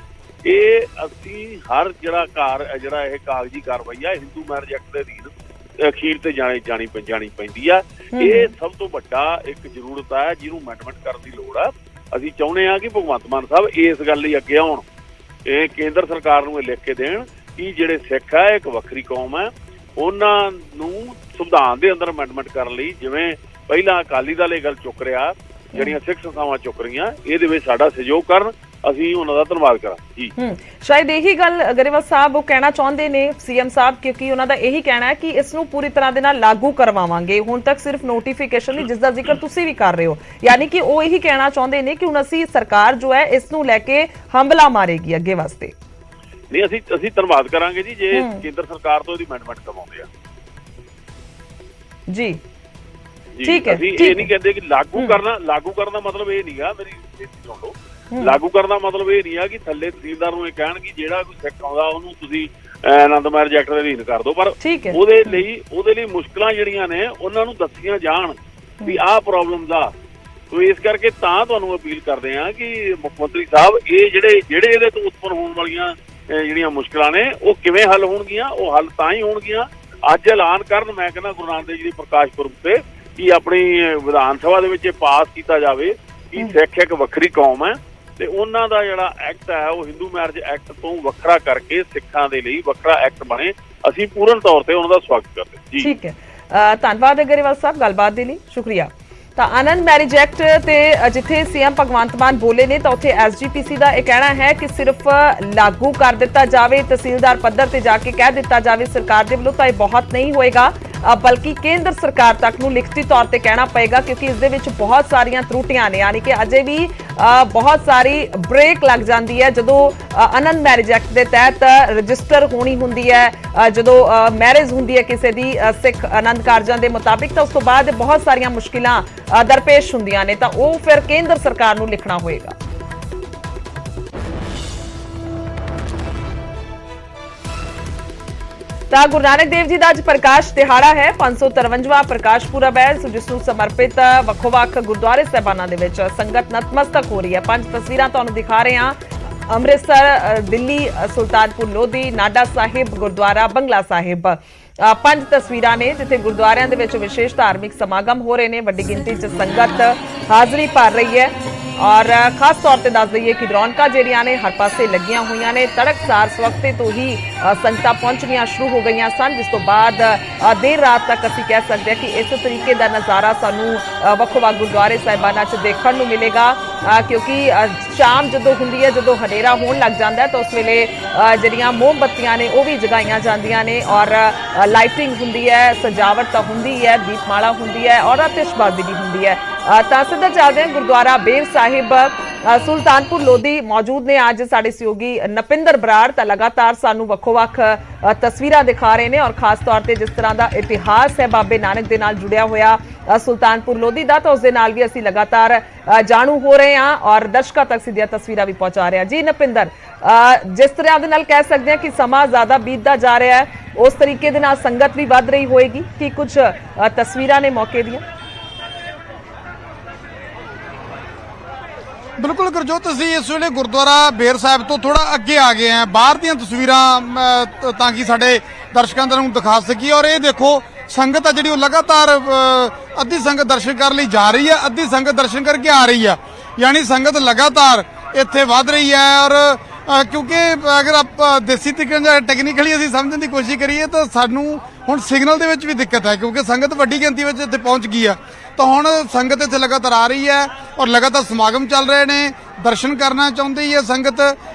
ਇਹ ਅਸੀਂ ਹਰ ਜਿਹੜਾ ਇਹ ਕਾਗਜ਼ੀ ਕਾਰਵਾਈ ਆ ਹਿੰਦੂ ਮੈਰਿਜ ਐਕਟ ਦੇ ਅਧੀਨ ਅਖੀਰ ਤੇ ਜਾਣੀ ਪੈਂਦੀ ਆ। ਇਹ ਸਭ ਤੋਂ ਵੱਡਾ ਇੱਕ ਜ਼ਰੂਰਤ ਆ ਜਿਹਨੂੰ ਅਮੈਂਡਮੈਂਟ ਕਰਨ ਦੀ ਲੋੜ ਆ। ਅਸੀਂ ਚਾਹੁੰਦੇ ਆ ਕਿ ਭਗਵੰਤ ਮਾਨ ਸਾਹਿਬ ਇਸ ਗੱਲ ਲਈ ਅੱਗੇ ਆਉਣ, ਇਹ ਕੇਂਦਰ ਸਰਕਾਰ ਨੂੰ ਇਹ ਲਿਖ ਕੇ ਦੇਣ ਕਿ ਜਿਹੜੇ ਸਿੱਖ ਆ ਇੱਕ ਵੱਖਰੀ ਕੌਮ ਆ, ਉਹਨਾਂ ਨੂੰ ਸੰਵਿਧਾਨ ਦੇ ਅੰਦਰ ਅਮੈਂਡਮੈਂਟ ਕਰਨ ਲਈ ਜਿਵੇਂ ਪਹਿਲਾਂ ਅਕਾਲੀ ਦਲ ਇਹ ਗੱਲ ਚੁੱਕ ਰਿਹਾ, ਜਿਹੜੀਆਂ ਸਿੱਖ ਸੰਸਥਾਵਾਂ ਚੁੱਕ ਰਹੀਆਂ, ਇਹਦੇ ਵਿੱਚ ਸਾਡਾ ਸਹਿਯੋਗ ਕਰਨ, ਅਸੀਂ ਉਹਨਾਂ ਦਾ ਧੰਨਵਾਦ ਕਰਾਂ ਜੀ। ਸ਼ਾਇਦ ਇਹੀ ਗੱਲ ਗਰੇਵਾਲ ਸਾਹਿਬ ਉਹ ਕਹਿਣਾ ਚਾਹੁੰਦੇ ਨੇ ਸੀਐਮ ਸਾਹਿਬ, ਕਿਉਂਕਿ ਉਹਨਾਂ ਦਾ ਇਹੀ ਕਹਿਣਾ ਹੈ ਕਿ ਇਸ ਨੂੰ ਪੂਰੀ ਤਰ੍ਹਾਂ ਦੇ ਨਾਲ ਲਾਗੂ ਕਰਵਾਵਾਂਗੇ। ਹੁਣ ਤੱਕ ਸਿਰਫ ਨੋਟੀਫਿਕੇਸ਼ਨ ਨਹੀਂ, ਜਿਸ ਦਾ ਜ਼ਿਕਰ ਤੁਸੀਂ ਵੀ ਕਰ ਰਹੇ ਹੋ, ਯਾਨੀ ਕਿ ਉਹ ਇਹੀ ਕਹਿਣਾ ਚਾਹੁੰਦੇ ਨੇ ਕਿ ਹੁਣ ਅਸੀਂ ਸਰਕਾਰ ਜੋ ਹੈ ਇਸ ਨੂੰ ਲੈ ਕੇ ਹੰਬਲਾ ਮਾਰੇਗੀ ਅੱਗੇ ਵਾਸਤੇ। ਨਹੀਂ, ਅਸੀਂ ਧੰਨਵਾਦ ਕਰਾਂਗੇ ਜੀ ਜੇ ਕੇਂਦਰ ਸਰਕਾਰ ਤੋਂ ਇਹਦੀ ਅਮੈਂਡਮੈਂਟ ਕਰਵਾਉਂਦੇ ਆ ਜੀ। ਠੀਕ ਹੈ, ਅਸੀਂ ਇਹ ਨਹੀਂ ਕਹਿੰਦੇ ਕਿ ਲਾਗੂ ਕਰਨਾ ਮਤਲਬ ਇਹ ਨਹੀਂਗਾ, ਮੇਰੀ ਸੁਣ ਲਓ, ਲਾਗੂ ਕਰਨ ਦਾ ਮਤਲਬ ਇਹ ਨਹੀਂ ਆ ਕਿ ਥੱਲੇ ਤਹਿਸੀਲਦਾਰ ਨੂੰ ਇਹ ਕਹਿਣ ਕਿ ਜਿਹੜਾ ਕੋਈ ਸਿੱਖ ਆਉਂਦਾ ਉਹਨੂੰ ਤੁਸੀਂ ਆਨੰਦ ਮੈਰਿਜ ਐਕਟ ਦੇ ਅਧੀਨ ਕਰ ਦਿਓ, ਪਰ ਉਹਦੇ ਲਈ ਮੁਸ਼ਕਲਾਂ ਜਿਹੜੀਆਂ ਨੇ ਉਹਨਾਂ ਨੂੰ ਦੱਸੀਆਂ ਜਾਣ ਵੀ ਆਹ ਪ੍ਰੋਬਲਮਸ ਆ। ਸੋ ਇਸ ਕਰਕੇ ਤਾਂ ਤੁਹਾਨੂੰ ਅਪੀਲ ਕਰਦੇ ਆ ਕਿ ਮੁੱਖ ਮੰਤਰੀ ਸਾਹਿਬ ਇਹ ਜਿਹੜੇ ਇਹਦੇ ਤੋਂ ਉਤਪੰਨ ਹੋਣ ਵਾਲੀਆਂ ਜਿਹੜੀਆਂ ਮੁਸ਼ਕਲਾਂ ਨੇ ਉਹ ਕਿਵੇਂ ਹੱਲ ਹੋਣਗੀਆਂ? ਉਹ ਹੱਲ ਤਾਂ ਹੀ ਹੋਣਗੀਆਂ ਅੱਜ ਐਲਾਨ ਕਰਨ, ਮੈਂ ਕਹਿੰਦਾ ਗੁਰੂ ਨਾਨਕ ਦੇਵ ਜੀ ਦੇ ਪ੍ਰਕਾਸ਼ ਪੁਰਬ ਤੇ, ਕਿ ਆਪਣੀ ਵਿਧਾਨ ਸਭਾ ਦੇ ਵਿੱਚ ਪਾਸ ਕੀਤਾ ਜਾਵੇ ਕਿ ਸਿੱਖ ਇੱਕ ਵੱਖਰੀ ਕੌਮ ਹੈ ਤੇ ਉਹਨਾਂ ਦਾ ਜਿਹੜਾ ਐਕਟ ਹੈ ਉਹ ਹਿੰਦੂ ਮੈਰਿਜ ਐਕਟ ਤੋਂ ਵੱਖਰਾ ਕਰਕੇ ਸਿੱਖਾਂ ਦੇ ਲਈ ਵੱਖਰਾ ਐਕਟ ਬਣੇ। ਅਸੀਂ ਪੂਰਨ ਤੌਰ ਤੇ ਉਹਨਾਂ ਦਾ ਸਵਾਗਤ ਕਰਦੇ ਜੀ। ਠੀਕ ਹੈ, ਧੰਨਵਾਦ ਹੈ ਗਰੇਵਾਲ ਸਾਹਿਬ ਗੱਲਬਾਤ ਦੇ ਲਈ, ਸ਼ੁਕਰੀਆ। ਤਾਂ ਆਨੰਦ ਮੈਰਿਜ ਐਕਟ ਤੇ ਜਿੱਥੇ ਸੀਐਮ ਭਗਵੰਤ ਮਾਨ ਬੋਲੇ ਨੇ ਤਾਂ ਉੱਥੇ ਐਸਜੀਪੀਸੀ ਦਾ ਇਹ ਕਹਿਣਾ ਹੈ ਕਿ ਸਿਰਫ ਲਾਗੂ ਕਰ ਦਿੱਤਾ ਜਾਵੇ, ਤਹਿਸੀਲਦਾਰ ਪੱਧਰ ਤੇ ਜਾ ਕੇ ਕਹਿ ਦਿੱਤਾ ਜਾਵੇ ਸਰਕਾਰ ਦੇ ਵੱਲੋਂ, ਤਾਂ ਇਹ ਬਹੁਤ ਨਹੀਂ ਹੋਏਗਾ, ਬਲਕਿ ਕੇਂਦਰ ਸਰਕਾਰ ਤੱਕ ਨੂੰ ਲਿਖਤੀ ਤੌਰ ਤੇ ਕਹਿਣਾ ਪਏਗਾ, ਕਿਉਂਕਿ ਇਸ ਦੇ ਵਿੱਚ ਬਹੁਤ ਸਾਰੀਆਂ ਤਰੁੱਟੀਆਂ ਨੇ। ਯਾਨੀ ਕਿ ਅਜੇ ਵੀ ਬਹੁਤ ਸਾਰੀ ਬ੍ਰੇਕ ਲੱਗ ਜਾਂਦੀ ਹੈ ਜਦੋਂ ਆਨੰਦ ਮੈਰਿਜ ਐਕਟ ਦੇ ਤਹਿਤ ਰਜਿਸਟਰ ਹੋਣੀ ਹੁੰਦੀ ਹੈ, ਜਦੋਂ ਮੈਰਿਜ ਹੁੰਦੀ ਹੈ ਕਿਸੇ ਦੀ ਸਿੱਖ ਆਨੰਦ ਕਾਰਜਾਂ ਦੇ ਮੁਤਾਬਿਕ, ਤਾਂ ਉਸ ਤੋਂ ਬਾਅਦ ਬਹੁਤ ਸਾਰੀਆਂ ਮੁਸ਼ਕਿਲਾਂ ਦਰਪੇਸ਼ ਹੁੰਦੀਆਂ ਨੇ, ਤਾਂ ਉਹ ਫਿਰ ਕੇਂਦਰ ਸਰਕਾਰ ਨੂੰ ਲਿਖਣਾ ਹੋਏਗਾ। ਤਾਂ ਗੁਰੂ ਨਾਨਕ ਦੇਵ ਜੀ ਦਾ ਅੱਜ ਪ੍ਰਕਾਸ਼ ਦਿਹਾੜਾ ਹੈ, 553ਵਾਂ ਪ੍ਰਕਾਸ਼ ਪੁਰਬ ਹੈ, ਜਿਸ ਨੂੰ ਸਮਰਪਿਤ ਵੱਖੋ-ਵੱਖ ਗੁਰਦੁਆਰੇ ਸਾਹਿਬਾਨਾਂ ਦੇ ਵਿੱਚ ਸੰਗਤ ਨਤਮਸਤਕ ਹੋ ਰਹੀ ਹੈ। 5 ਤਸਵੀਰਾਂ ਤੁਹਾਨੂੰ ਦਿਖਾ ਰਹੇ ਹਾਂ, ਅੰਮ੍ਰਿਤਸਰ, ਦਿੱਲੀ, ਸੁਲਤਾਨਪੁਰ ਲੋਧੀ, ਨਾਡਾ ਸਾਹਿਬ, ਗੁਰਦੁਆਰਾ ਬੰਗਲਾ ਸਾਹਿਬ। 5 ਤਸਵੀਰਾਂ ਨੇ ਜਿੱਥੇ ਗੁਰਦੁਆਰਿਆਂ ਦੇ ਵਿੱਚ ਵਿਸ਼ੇਸ਼ ਧਾਰਮਿਕ ਸਮਾਗਮ ਹੋ ਰਹੇ ਨੇ, ਵੱਡੀ ਗਿਣਤੀ 'ਚ ਸੰਗਤ ਹਾਜ਼ਰੀ ਭਰ ਰਹੀ ਹੈ ਔਰ ਖਾਸ ਤੌਰ ਤੇ ਦੱਸ ਦਈਏ ਕਿ ਰੌਣਕਾਂ ਜਿਹੜੀਆਂ ਨੇ ਹਰ ਪਾਸੇ ਲੱਗੀਆਂ ਹੋਈਆਂ ਨੇ। ਤੜਕਸਾਰ ਸਵਖਤੇ ਤੋਂ ਹੀ ਸੰਗਤਾਂ ਪਹੁੰਚਣੀਆਂ ਸ਼ੁਰੂ ਹੋ ਗਈਆਂ ਸਨ, ਜਿਸ ਤੋਂ ਬਾਅਦ ਦੇਰ ਰਾਤ ਤੱਕ ਅਸੀਂ ਕਹਿ ਸਕਦੇ ਹਾਂ ਕਿ ਇਸ ਤਰੀਕੇ ਦਾ ਨਜ਼ਾਰਾ ਸਾਨੂੰ ਵੱਖ-ਵੱਖ ਗੁਰਦੁਆਰੇ ਸਾਹਿਬਾਨਾਂ 'ਚ ਦੇਖਣ ਨੂੰ ਮਿਲੇਗਾ, ਕਿਉਂਕਿ ਸ਼ਾਮ ਜਦੋਂ ਹੁੰਦੀ ਹੈ, ਜਦੋਂ ਹਨੇਰਾ ਹੋਣ ਲੱਗ ਜਾਂਦਾ ਹੈ ਤਾਂ ਉਸ ਵੇਲੇ ਜਿਹੜੀਆਂ ਮੋਮਬੱਤੀਆਂ ਨੇ ਉਹ ਵੀ ਜਗਾਈਆਂ ਜਾਂਦੀਆਂ ਨੇ ਔਰ ਲਾਈਟਿੰਗ ਹੁੰਦੀ ਹੈ, ਸਜਾਵਟ ਤਾਂ ਹੁੰਦੀ ਹੈ, ਦੀਪਮਾਲਾ ਹੁੰਦੀ ਹੈ ਔਰ ਆਤਿਸ਼ਬਾਜ਼ੀ ਵੀ ਹੁੰਦੀ ਹੈ। ਤਾਂ ਸਿੱਧਾ ਚੱਲਦੇ ਹਾਂ ਗੁਰਦੁਆਰਾ ਬੇਰ ਸਾਹਿਬ ਸੁਲਤਾਨਪੁਰ ਲੋਧੀ ਮੌਜੂਦ ਨੇ ਅੱਜ ਸਾਡੇ ਸਹਿਯੋਗੀ ਨਪਿੰਦਰ ਬਰਾੜ, ਤਾਂ ਲਗਾਤਾਰ ਸਾਨੂੰ ਵੱਖੋ-ਵੱਖ ਤਸਵੀਰਾਂ ਦਿਖਾ ਰਹੇ ਨੇ ਔਰ ਖਾਸ ਤੌਰ ਤੇ ਜਿਸ ਤਰ੍ਹਾਂ ਦਾ ਇਤਿਹਾਸ ਹੈ ਬਾਬੇ ਨਾਨਕ ਦੇ ਨਾਲ ਜੁੜਿਆ ਹੋਇਆ ਸੁਲਤਾਨਪੁਰ ਲੋਧੀ ਦਾ, ਤਾਂ ਉਸ ਦੇ ਨਾਲ ਵੀ ਅਸੀਂ ਲਗਾਤਾਰ ਜਾਣੂ ਹੋ ਰਹੇ ਹਾਂ ਔਰ ਦਰਸ਼ਕਾਂ ਤੱਕ ਸਿੱਧੀਆਂ ਤਸਵੀਰਾਂ ਵੀ ਪਹੁੰਚਾ ਰਹੇ ਹਾਂ। ਜੀ ਨਪਿੰਦਰ, ਜਿਸ ਤਰ੍ਹਾਂ ਦੇ ਨਾਲ ਕਹਿ ਸਕਦੇ ਹਾਂ ਕਿ ਸਮਾਂ ਜ਼ਿਆਦਾ ਬੀਤਦਾ ਜਾ ਰਿਹਾ ਹੈ, ਉਸ ਤਰੀਕੇ ਦੇ ਨਾਲ ਸੰਗਤ ਵੀ ਵੱਧ ਰਹੀ ਹੋਏਗੀ, ਕਿ ਕੁਝ ਤਸਵੀਰਾਂ ਨੇ ਮੌਕੇ ਦੀਆਂ? ਬਿਲਕੁਲ ਗੁਰਜੋਤ, ਅਸੀਂ ਇਸ ਵੇਲੇ ਗੁਰਦੁਆਰਾ ਬੇਰ ਸਾਹਿਬ ਤੋਂ ਥੋੜਾ ਅੱਗੇ ਆ ਗਏ ਹਾਂ, ਬਾਹਰ ਦੀਆਂ ਤਸਵੀਰਾਂ ਤਾਂ ਕਿ ਸਾਡੇ ਦਰਸ਼ਕਾਂ ਨੂੰ ਦਿਖਾ ਸਕੀਏ। ਔਰ ਇਹ ਦੇਖੋ ਸੰਗਤ ਆ ਜਿਹੜੀ ਉਹ ਲਗਾਤਾਰ ਅੱਧੀ ਸੰਗਤ ਦਰਸ਼ਨ ਕਰਨ ਲਈ ਜਾ ਰਹੀ ਹੈ, ਅੱਧੀ ਸੰਗਤ ਦਰਸ਼ਨ ਕਰਕੇ ਆ ਰਹੀ ਹੈ, ਯਾਨੀ ਸੰਗਤ ਲਗਾਤਾਰ ਇੱਥੇ ਵੱਧ ਰਹੀ ਹੈ ਔਰ ਕਿਉਂਕਿ ਅਗਰ ਆਪਾਂ ਦੇਸੀ ਤਰੀਕੇ ਨਾਲ ਟੈਕਨੀਕਲੀ ਅਸੀਂ ਸਮਝਣ ਦੀ ਕੋਸ਼ਿਸ਼ ਕਰੀਏ ਤਾਂ ਸਾਨੂੰ ਹੁਣ ਸਿਗਨਲ ਦੇ ਵਿੱਚ ਵੀ ਦਿੱਕਤ ਹੈ, ਕਿਉਂਕਿ ਸੰਗਤ ਵੱਡੀ ਗਿਣਤੀ ਵਿੱਚ ਇੱਥੇ ਪਹੁੰਚ ਗਈ ਆ। ਤਾਂ ਹੁਣ ਸੰਗਤ ਇੱਥੇ ਲਗਾਤਾਰ ਆ ਰਹੀ ਹੈ ਔਰ ਲਗਾਤਾਰ ਸਮਾਗਮ ਚੱਲ ਰਹੇ ਨੇ। ਦਰਸ਼ਨ ਕਰਨਾ ਚਾਹੁੰਦੀ ਹੈ ਸੰਗਤ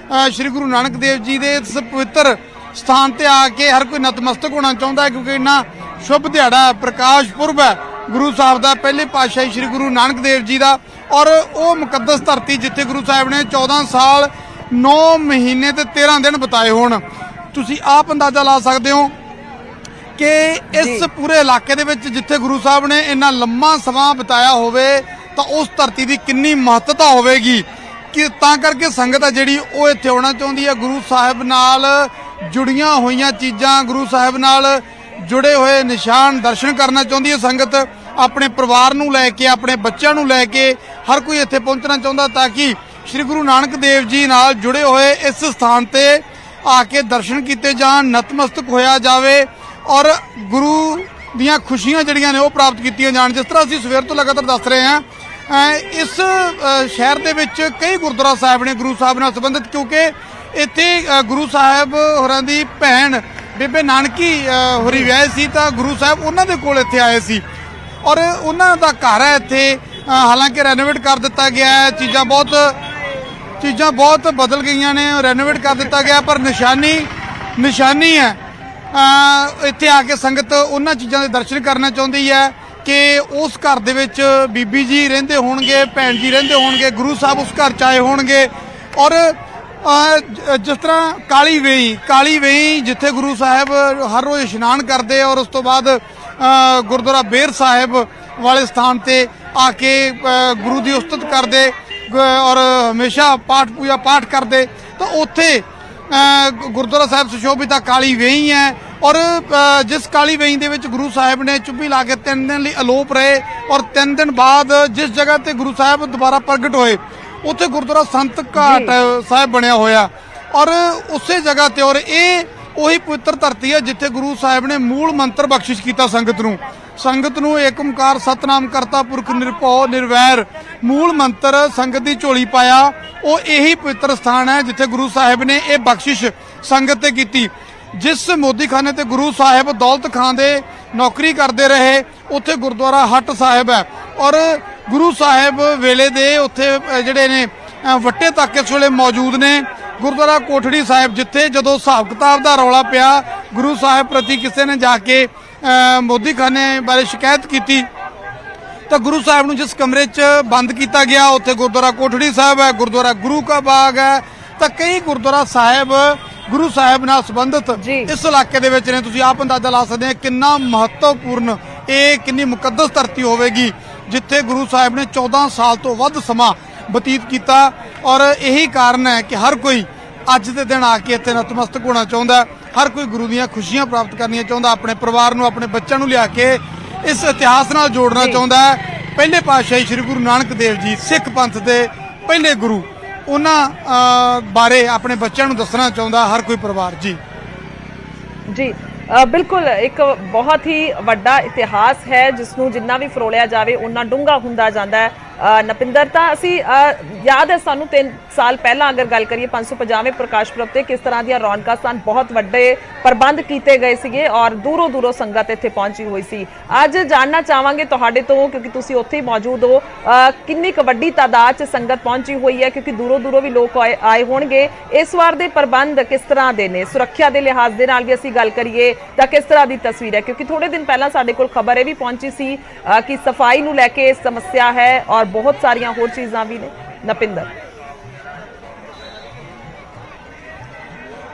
ਸ੍ਰੀ ਗੁਰੂ ਨਾਨਕ ਦੇਵ ਜੀ ਦੇ ਇਸ ਪਵਿੱਤਰ ਸਥਾਨ ਤੇ ਆ ਕੇ ਹਰ ਕੋਈ ਨਤਮਸਤਕ ਹੋਣਾ ਚਾਹੁੰਦਾ ਹੈ, ਕਿਉਂਕਿ ਇੰਨਾ ਸ਼ੁਭ ਦਿਹਾੜਾ ਪ੍ਰਕਾਸ਼ ਪੁਰਬ ਹੈ ਗੁਰੂ ਸਾਹਿਬ ਦਾ, ਪਹਿਲੇ ਪਾਤਸ਼ਾਹੀ ਸ੍ਰੀ ਗੁਰੂ ਨਾਨਕ ਦੇਵ ਜੀ ਦਾ। ਔਰ ਉਹ ਮੁਕੱਦਸ ਧਰਤੀ ਜਿੱਥੇ ਗੁਰੂ ਸਾਹਿਬ ਨੇ 14 ਸਾਲ 9 ਮਹੀਨੇ ਤੇ 13 ਦਿਨ ਬਿਤਾਏ ਹੋਣ। ਤੁਸੀਂ ਆਪ ਅੰਦਾਜ਼ਾ ਲਾ ਸਕਦੇ ਹੋ ਕਿ ਇਸ ਪੂਰੇ ਇਲਾਕੇ ਦੇ ਵਿੱਚ ਜਿੱਥੇ ਗੁਰੂ ਸਾਹਿਬ ਨੇ ਇੰਨਾ ਲੰਮਾ ਸਮਾਂ ਬਿਤਾਇਆ ਹੋਵੇ ਤਾਂ ਉਸ ਧਰਤੀ ਦੀ ਕਿੰਨੀ ਮਹੱਤਤਾ ਹੋਵੇਗੀ। ਕਿ ਤਾਂ ਕਰਕੇ ਸੰਗਤ ਆ ਜਿਹੜੀ ਉਹ ਇੱਥੇ ਆਉਣਾ ਚਾਹੁੰਦੀ ਹੈ। ਗੁਰੂ ਸਾਹਿਬ ਨਾਲ ਜੁੜੀਆਂ ਹੋਈਆਂ ਚੀਜ਼ਾਂ, ਗੁਰੂ ਸਾਹਿਬ ਨਾਲ ਜੁੜੇ ਹੋਏ ਨਿਸ਼ਾਨ ਦਰਸ਼ਨ ਕਰਨਾ ਚਾਹੁੰਦੀ ਹੈ ਸੰਗਤ। ਆਪਣੇ ਪਰਿਵਾਰ ਨੂੰ ਲੈ ਕੇ, ਆਪਣੇ ਬੱਚਿਆਂ ਨੂੰ ਲੈ ਕੇ ਹਰ ਕੋਈ ਇੱਥੇ ਪਹੁੰਚਣਾ ਚਾਹੁੰਦਾ ਤਾਂ ਕਿ ਸ੍ਰੀ ਗੁਰੂ ਨਾਨਕ ਦੇਵ ਜੀ ਨਾਲ ਜੁੜੇ ਹੋਏ ਇਸ ਸਥਾਨ ਤੇ ਆ ਕੇ ਦਰਸ਼ਨ ਕੀਤੇ ਜਾਣ, ਨਤਮਸਤਕ ਹੋਇਆ ਜਾਵੇ ਔਰ ਗੁਰੂ ਦੀਆਂ ਖੁਸ਼ੀਆਂ ਜਿਹੜੀਆਂ ਨੇ ਉਹ ਪ੍ਰਾਪਤ ਕੀਤੀਆਂ ਜਾਣ। ਜਿਸ ਤਰ੍ਹਾਂ ਅਸੀਂ ਸਵੇਰ ਤੋਂ ਲਗਾਤਾਰ ਦੱਸ ਰਹੇ ਹਾਂ, ਇਸ ਸ਼ਹਿਰ ਦੇ ਵਿੱਚ ਕਈ ਗੁਰਦੁਆਰਾ ਸਾਹਿਬ ਨੇ ਗੁਰੂ ਸਾਹਿਬ ਨਾਲ ਸੰਬੰਧਿਤ, ਕਿਉਂਕਿ ਇੱਥੇ ਗੁਰੂ ਸਾਹਿਬ ਹੋਰਾਂ ਦੀ ਭੈਣ ਬੇਬੇ ਨਾਨਕੀ ਹੋਰੀ ਵਿਆਹੇ ਸੀ ਤਾਂ ਗੁਰੂ ਸਾਹਿਬ ਉਹਨਾਂ ਦੇ ਕੋਲ ਇੱਥੇ ਆਏ ਸੀ ਔਰ ਉਹਨਾਂ ਦਾ ਘਰ ਹੈ ਇੱਥੇ। ਹਾਲਾਂਕਿ ਰੈਨੋਵੇਟ ਕਰ ਦਿੱਤਾ ਗਿਆ ਹੈ, ਚੀਜ਼ਾਂ ਬਹੁਤ ਬਦਲ ਗਈਆਂ ਨੇ, ਰੈਨੋਵੇਟ ਕਰ ਦਿੱਤਾ ਗਿਆ, ਪਰ ਨਿਸ਼ਾਨੀ ਹੈ ਇੱਥੇ ਆ ਕੇ ਸੰਗਤ ਉਹਨਾਂ ਚੀਜ਼ਾਂ ਦੇ ਦਰਸ਼ਨ ਕਰਨਾ ਚਾਹੁੰਦੀ ਹੈ ਕਿ ਉਸ ਘਰ ਦੇ ਵਿੱਚ ਬੀਬੀ ਜੀ ਰਹਿੰਦੇ ਹੋਣਗੇ, ਭੈਣ ਜੀ ਰਹਿੰਦੇ ਹੋਣਗੇ, ਗੁਰੂ ਸਾਹਿਬ ਉਸ ਘਰ ਚ ਆਏ ਹੋਣਗੇ। ਔਰ ਜਿਸ ਤਰ੍ਹਾਂ ਕਾਲੀ ਵੇਈ ਜਿੱਥੇ ਗੁਰੂ ਸਾਹਿਬ ਹਰ ਰੋਜ਼ ਇਸ਼ਨਾਨ ਕਰਦੇ ਔਰ ਉਸ ਤੋਂ ਬਾਅਦ ਗੁਰਦੁਆਰਾ ਬੇਰ ਸਾਹਿਬ ਵਾਲੇ ਸਥਾਨ ਤੇ ਆ ਕੇ ਗੁਰੂ ਦੀ ਉਸਤਤ ਕਰਦੇ ਔਰ ਹਮੇਸ਼ਾ ਪੂਜਾ ਪਾਠ ਕਰਦੇ, ਤਾਂ ਉੱਥੇ ਗੁਰਦੁਆਰਾ ਸਾਹਿਬ ਸੁਸ਼ੋਭਿਤ ਕਾਲੀ ਵੇਈ ਹੈ। ਔਰ ਜਿਸ ਕਾਲੀ ਵੇਈ ਦੇ ਵਿੱਚ ਗੁਰੂ ਸਾਹਿਬ ਨੇ ਚੁੱਭੀ ਲਾ ਕੇ 3 ਦਿਨ ਲਈ ਅਲੋਪ ਰਹੇ ਔਰ 3 ਦਿਨ ਬਾਅਦ ਜਿਸ ਜਗ੍ਹਾ ਤੇ ਗੁਰੂ ਸਾਹਿਬ ਦੁਬਾਰਾ ਪ੍ਰਗਟ ਹੋਏ ਉੱਥੇ ਗੁਰਦੁਆਰਾ ਸੰਤ ਘਾਟ ਸਾਹਿਬ ਬਣਿਆ ਹੋਇਆ ਔਰ ਉਸੇ ਜਗ੍ਹਾ ਤੇ। ਔਰ ਇਹ ਉਹੀ ਪਵਿੱਤਰ ਧਰਤੀ ਹੈ ਜਿੱਥੇ ਗੁਰੂ ਸਾਹਿਬ ਨੇ ਮੂਲ ਮੰਤਰ ਬਖਸ਼ਿਸ਼ ਕੀਤਾ ਸੰਗਤ ਨੂੰ ਏਕ ਓੰਕਾਰ ਸਤਨਾਮ ਕਰਤਾ ਪੁਰਖ ਨਿਰਭਉ ਨਿਰਵੈਰ ਮੂਲ ਮੰਤਰ ਸੰਗਤ ਦੀ ਝੋਲੀ ਪਾਇਆ। ਉਹ ਇਹੀ ਪਵਿੱਤਰ ਸਥਾਨ ਹੈ ਜਿੱਥੇ ਗੁਰੂ ਸਾਹਿਬ ਨੇ ਇਹ ਬਖਸ਼ਿਸ਼ ਸੰਗਤ ਤੇ ਕੀਤੀ। ਜਿਸ ਮੋਦੀਖਾਨੇ ਤੇ ਗੁਰੂ ਸਾਹਿਬ ਦੌਲਤ ਖਾਂ ਦੇ ਨੌਕਰੀ ਕਰਦੇ ਰਹੇ ਉੱਥੇ ਗੁਰਦੁਆਰਾ ਹੱਟ ਸਾਹਿਬ ਹੈ ਔਰ ਗੁਰੂ ਸਾਹਿਬ ਵੇਲੇ ਦੇ ਉੱਥੇ ਜਿਹੜੇ ਨੇ ਵੱਟੇ ਤੱਕ ਇਸ ਵੇਲੇ ਮੌਜੂਦ ਨੇ। ਗੁਰਦੁਆਰਾ ਕੋਠੜੀ ਸਾਹਿਬ ਜਿੱਥੇ ਜਦੋਂ ਹਿਸਾਬ ਕਿਤਾਬ ਦਾ ਰੌਲਾ ਪਿਆ ਗੁਰੂ ਸਾਹਿਬ ਪ੍ਰਤੀ ਕਿਸੇ ਨੇ ਜਾ ਕੇ ਮੋਦੀਖਾਨੇ ਬਾਰੇ ਸ਼ਿਕਾਇਤ ਕੀਤੀ ਤਾਂ ਗੁਰੂ ਸਾਹਿਬ ਨੂੰ ਜਿਸ ਕਮਰੇ 'ਚ ਬੰਦ ਕੀਤਾ ਗਿਆ ਉੱਥੇ ਗੁਰਦੁਆਰਾ ਕੋਠੜੀ ਸਾਹਿਬ ਹੈ, ਗੁਰਦੁਆਰਾ ਗੁਰੂ ਕਾ ਬਾਗ ਹੈ। ਤਾਂ ਕਈ ਗੁਰਦੁਆਰਾ ਸਾਹਿਬ ਗੁਰੂ ਸਾਹਿਬ ਨਾਲ ਸੰਬੰਧਿਤ ਇਸ ਇਲਾਕੇ ਦੇ ਵਿੱਚ ਨੇ। ਤੁਸੀਂ ਆਪ ਅੰਦਾਜ਼ਾ ਲਾ ਸਕਦੇ ਹੋ ਕਿੰਨਾ ਮਹੱਤਵਪੂਰਨ ਇਹ ਕਿੰਨੀ ਮੁਕੱਦਸ ਧਰਤੀ ਹੋਵੇਗੀ ਜਿੱਥੇ ਗੁਰੂ ਸਾਹਿਬ ਨੇ 14 ਸਾਲ ਤੋਂ ਵੱਧ ਸਮਾਂ ਬਤੀਤ ਕੀਤਾ। ਔਰ ਇਹੀ ਕਾਰਨ ਹੈ ਕਿ ਹਰ ਕੋਈ ਅੱਜ ਦੇ ਦਿਨ ਆ ਕੇ ਇੱਥੇ ਨਤਮਸਤਕ ਹੋਣਾ ਚਾਹੁੰਦਾ, ਹਰ ਕੋਈ ਗੁਰੂ ਦੀਆਂ ਖੁਸ਼ੀਆਂ ਪ੍ਰਾਪਤ ਕਰਨੀਆਂ ਚਾਹੁੰਦਾ, ਆਪਣੇ ਪਰਿਵਾਰ ਨੂੰ ਆਪਣੇ ਬੱਚਿਆਂ ਨੂੰ ਲਿਆ ਕੇ ਇਸ ਇਤਿਹਾਸ ਨਾਲ ਜੋੜਨਾ ਚਾਹੁੰਦਾ ਹੈ। ਪਹਿਲੇ ਪਾਤਸ਼ਾਹੀ ਸ੍ਰੀ ਗੁਰੂ ਨਾਨਕ ਦੇਵ ਜੀ ਸਿੱਖ ਪੰਥ ਦੇ ਪਹਿਲੇ ਗੁਰੂ, ਉਹਨਾਂ ਬਾਰੇ ਆਪਣੇ ਬੱਚਿਆਂ ਨੂੰ ਦੱਸਣਾ ਚਾਹੁੰਦਾ ਹਰ ਕੋਈ ਪਰਿਵਾਰ। ਜੀ ਬਿਲਕੁਲ ਇੱਕ ਬਹੁਤ ਹੀ ਵੱਡਾ ਇਤਿਹਾਸ ਹੈ ਜਿਸ ਨੂੰ ਜਿੰਨਾ ਵੀ ਫਰੋਲਿਆ ਜਾਵੇ ਉਨਾ ਡੂੰਘਾ ਹੁੰਦਾ ਜਾਂਦਾ ਹੈ। ਨਪਿੰਦਰ, ਤਾਂ ਅਸੀਂ ਯਾਦ ਹੈ ਸਾਨੂੰ 3 ਸਾਲ ਪਹਿਲਾਂ ਅਗਰ ਗੱਲ ਕਰੀਏ 550ਵੇਂ ਪ੍ਰਕਾਸ਼ ਪੁਰਬ ਤੇ ਕਿਸ ਤਰ੍ਹਾਂ ਦੀਆਂ ਰੌਣਕਾਂ ਸਨ, ਬਹੁਤ ਵੱਡੇ ਪ੍ਰਬੰਧ ਕੀਤੇ ਗਏ ਸੀਗੇ ਔਰ ਦੂਰੋਂ ਸੰਗਤ ਇੱਥੇ ਪਹੁੰਚੀ ਹੋਈ ਸੀ। ਅੱਜ ਜਾਣਨਾ ਚਾਹਾਂਗੇ ਤੁਹਾਡੇ ਤੋਂ, ਕਿਉਂਕਿ ਤੁਸੀਂ ਉੱਥੇ ਹੀ ਮੌਜੂਦ ਹੋ, ਕਿੰਨੀ ਕੁ ਵੱਡੀ ਤਾਦਾਦ 'ਚ ਸੰਗਤ ਪਹੁੰਚੀ ਹੋਈ ਹੈ, ਕਿਉਂਕਿ ਦੂਰੋਂ ਵੀ ਲੋਕ ਆਏ ਹੋਣਗੇ। ਇਸ ਵਾਰ ਦੇ ਪ੍ਰਬੰਧ ਕਿਸ ਤਰ੍ਹਾਂ ਦੇ ਨੇ? ਸੁਰੱਖਿਆ ਦੇ ਲਿਹਾਜ਼ ਦੇ ਨਾਲ ਵੀ ਅਸੀਂ ਗੱਲ ਕਰੀਏ ਤਾਂ ਕਿਸ ਤਰ੍ਹਾਂ ਦੀ ਤਸਵੀਰ ਹੈ? ਕਿਉਂਕਿ ਥੋੜੇ ਦਿਨ ਪਹਿਲਾਂ ਸਾਡੇ ਕੋਲ ਖਬਰ ਇਹ ਵੀ ਪਹੁੰਚੀ ਸੀ ਕਿ ਸਫਾਈ ਨੂੰ ਲੈ ਕੇ ਸਮੱਸਿਆ ਹੈ ਔਰ ਬਹੁਤ ਸਾਰੀਆਂ ਹੋਰ ਚੀਜ਼ਾਂ ਵੀ ਨੇ। ਨਪਿੰਦਰ,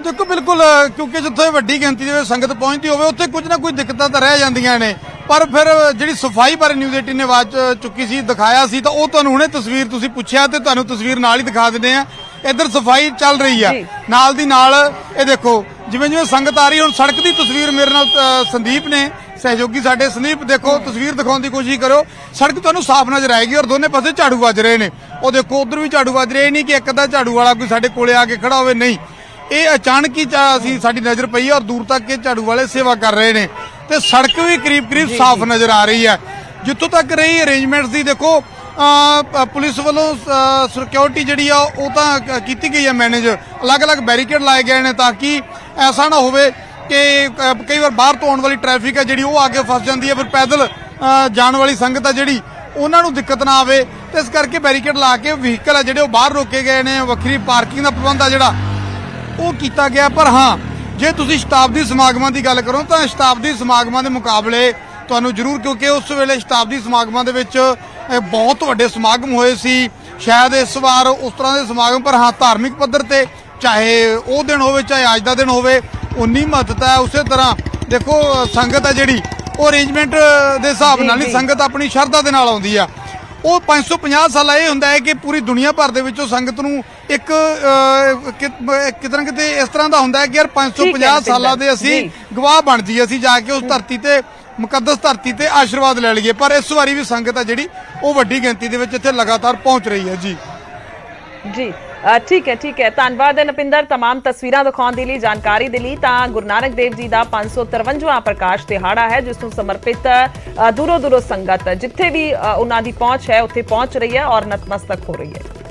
ਦੇਖੋ ਬਿਲਕੁਲ, ਕਿਉਂਕਿ ਜਿੱਥੇ ਵੱਡੀ ਗਿਣਤੀ ਦੇ ਵਿੱਚ ਸੰਗਤ ਪਹੁੰਚਦੀ ਹੋਵੇ ਉੱਥੇ ਕੁਝ ਨਾ ਕੁਝ ਦਿੱਕਤਾਂ ਤਾਂ ਰਹਿ ਜਾਂਦੀਆਂ ਨੇ, ਪਰ ਫਿਰ ਜਿਹੜੀ ਸਫਾਈ ਬਾਰੇ ਨਿਊਜ਼ 18 ਨੇ ਆਵਾਜ਼ ਚੁੱਕੀ ਸੀ, ਦਿਖਾਇਆ ਸੀ, ਤਾਂ ਉਹ ਤੁਹਾਨੂੰ ਹੁਣੇ ਤਸਵੀਰ ਤੁਸੀਂ ਪੁੱਛਿਆ ਤੇ ਤੁਹਾਨੂੰ ਤਸਵੀਰ ਨਾਲ ਹੀ ਦਿਖਾ ਦਿੰਦੇ ਆ। ਇੱਧਰ ਸਫਾਈ ਚੱਲ ਰਹੀ ਆ ਨਾਲ ਦੀ ਨਾਲ। ਇਹ ਦੇਖੋ ਜਿਵੇਂ ਸੰਗਤ ਆ ਰਹੀ, ਹੁਣ ਸੜਕ ਦੀ ਤਸਵੀਰ ਮੇਰੇ ਨਾਲ ਸੰਦੀਪ ਨੇ ਸਹਿਯੋਗੀ ਸਾਡੇ। ਸੰਦੀਪ ਦੇਖੋ ਤਸਵੀਰ ਦਿਖਾਉਣ ਦੀ ਕੋਸ਼ਿਸ਼ ਕਰੋ, ਸੜਕ ਤੁਹਾਨੂੰ ਸਾਫ਼ ਨਜ਼ਰ ਆਏਗੀ ਔਰ ਦੋਨੇ ਪਾਸੇ ਝਾੜੂ ਵੱਜ ਰਹੇ ਨੇ। ਉਹ ਦੇਖੋ ਉਧਰ ਵੀ ਝਾੜੂ ਵੱਜ ਰਹੇ, ਨਹੀਂ ਕਿ ਇੱਕ ਅੱਧਾ ਝਾੜੂ ਵਾਲਾ ਕੋਈ ਸਾਡੇ ਕੋਲੇ ਆ ਕੇ ਖੜਾ ਹੋਵੇ, ਨਹੀਂ, ਇਹ ਅਚਾਨਕ ਹੀ ਅਸੀਂ ਸਾਡੀ ਨਜ਼ਰ ਪਈ ਹੈ ਔਰ ਦੂਰ ਤੱਕ ਇਹ ਝਾੜੂ ਵਾਲੇ ਸੇਵਾ ਕਰ ਰਹੇ ਨੇ ਤੇ ਸੜਕ ਵੀ ਕਰੀਬ ਸਾਫ਼ ਨਜ਼ਰ ਆ ਰਹੀ ਹੈ। ਜਿੱਥੋਂ ਤੱਕ ਰਹੀ ਅਰੇਂਜਮੈਂਟਸ ਦੀ, ਦੇਖੋ ਪੁਲਿਸ ਵੱਲੋਂ ਸਿਕਿਉਰਿਟੀ ਜਿਹੜੀ ਆ ਉਹ ਤਾਂ ਕੀਤੀ ਗਈ ਹੈ ਮੈਨੇਜ, ਅਲੱਗ-ਅਲੱਗ ਬੈਰੀਕੇਡ ਲਾਏ ਗਏ ਨੇ ਤਾਂ ਕਿ ਐਸਾ ਨਾ ਹੋਵੇ ਕਿ ਕਈ ਵਾਰ ਬਾਹਰ ਤੋਂ ਆਉਣ ਵਾਲੀ ਟ੍ਰੈਫਿਕ ਹੈ ਜਿਹੜੀ ਉਹ ਆ ਕੇ ਫਸ ਜਾਂਦੀ ਹੈ, ਫਿਰ ਪੈਦਲ ਜਾਣ ਵਾਲੀ ਸੰਗਤ ਆ ਜਿਹੜੀ ਉਹਨਾਂ ਨੂੰ ਦਿੱਕਤ ਨਾ ਆਵੇ, ਤੇ ਇਸ ਕਰਕੇ ਬੈਰੀਕੇਡ ਲਾ ਕੇ ਵਹੀਕਲ ਆ ਜਿਹੜੇ ਉਹ ਬਾਹਰ ਰੋਕੇ ਗਏ ਨੇ। ਵੱਖਰੀ ਪਾਰਕਿੰਗ ਦਾ ਪ੍ਰਬੰਧ ਆ ਜਿਹੜਾ ਉਹ ਕੀਤਾ ਗਿਆ। ਪਰ ਹਾਂ, ਜੇ ਤੁਸੀਂ ਸ਼ਤਾਬਦੀ ਸਮਾਗਮਾਂ ਦੀ ਗੱਲ ਕਰੋ ਤਾਂ ਸ਼ਤਾਬਦੀ ਸਮਾਗਮਾਂ ਦੇ ਮੁਕਾਬਲੇ ਤੁਹਾਨੂੰ ਜ਼ਰੂਰ, ਕਿਉਂਕਿ ਉਸ ਵੇਲੇ ਸ਼ਤਾਬਦੀ ਸਮਾਗਮਾਂ ਦੇ ਵਿੱਚ ਬਹੁਤ ਵੱਡੇ ਸਮਾਗਮ ਹੋਏ ਸੀ, ਸ਼ਾਇਦ ਇਸ ਵਾਰ ਉਸ ਤਰ੍ਹਾਂ ਦੇ ਸਮਾਗਮ, ਪਰ ਹਾਂ ਧਾਰਮਿਕ ਪੱਧਰ ਤੇ ਚਾਹੇ ਉਹ ਦਿਨ ਹੋਵੇ ਚਾਹੇ ਅੱਜ ਦਾ ਦਿਨ ਹੋਵੇ ਉਨੀ ਮਹੱਤਤਾ ਹੈ। ਉਸੇ ਤਰ੍ਹਾਂ ਦੇਖੋ ਸੰਗਤ ਹੈ ਜਿਹੜੀ ਉਹ ਅਰੇਂਜਮੈਂਟ ਦੇ ਹਿਸਾਬ ਨਾਲ ਨਹੀਂ, ਸੰਗਤ ਆਪਣੀ ਸ਼ਰਧਾ ਦੇ ਨਾਲ ਆਉਂਦੀ ਆ। ਉਹ 550 ਸਾਲਾ ਇਹ ਹੁੰਦਾ ਹੈ ਕਿ ਪੂਰੀ ਦੁਨੀਆ ਭਰ ਦੇ ਵਿੱਚੋਂ ਸੰਗਤ ਨੂੰ ਇੱਕ ਕਿਤੇ ਨਾ ਕਿਤੇ ਇਸ ਤਰ੍ਹਾਂ ਦਾ ਹੁੰਦਾ ਹੈ ਕਿ ਯਾਰ 550 ਸਾਲਾਂ ਦੇ ਅਸੀਂ ਗਵਾਹ ਬਣ ਜਾਈਏ, ਅਸੀਂ ਜਾ ਕੇ ਉਸ ਧਰਤੀ ਤੇ ਮੁਕੱਦਸ ਧਰਤੀ ਤੇ ਆਸ਼ੀਰਵਾਦ ਲੈ ਲਈਏ। ਪਰ ਇਸ ਵਾਰੀ ਵੀ ਸੰਗਤ ਹੈ ਜਿਹੜੀ ਉਹ ਵੱਡੀ ਗਿਣਤੀ ਦੇ ਵਿੱਚ ਇੱਥੇ ਲਗਾਤਾਰ ਪਹੁੰਚ ਰਹੀ ਹੈ। ਜੀ ਜੀ ਠੀਕ ਹੈ ਧੰਨਵਾਦ ਨਪਿੰਦਰ तमाम ਤਸਵੀਰਾਂ ਦਿਖਾਉਣ ਦੇ ਲਈ, ਜਾਣਕਾਰੀ ਦੇ ਲਈ। ਤਾਂ ਗੁਰੂ ਨਾਨਕ ਦੇਵ ਜੀ ਦਾ 553ਵਾਂ ਪ੍ਰਕਾਸ਼ ਦਿਹਾੜਾ ਹੈ ਜਿਸ ਨੂੰ ਸਮਰਪਿਤ ਦੂਰੋਂ ਸੰਗਤ ਜਿੱਥੇ ਵੀ ਉਹਨਾਂ ਦੀ ਪਹੁੰਚ ਹੈ ਉੱਥੇ ਪਹੁੰਚ ਰਹੀ ਹੈ ਔਰ ਨਤਮਸਤਕ ਹੋ ਰਹੀ ਹੈ।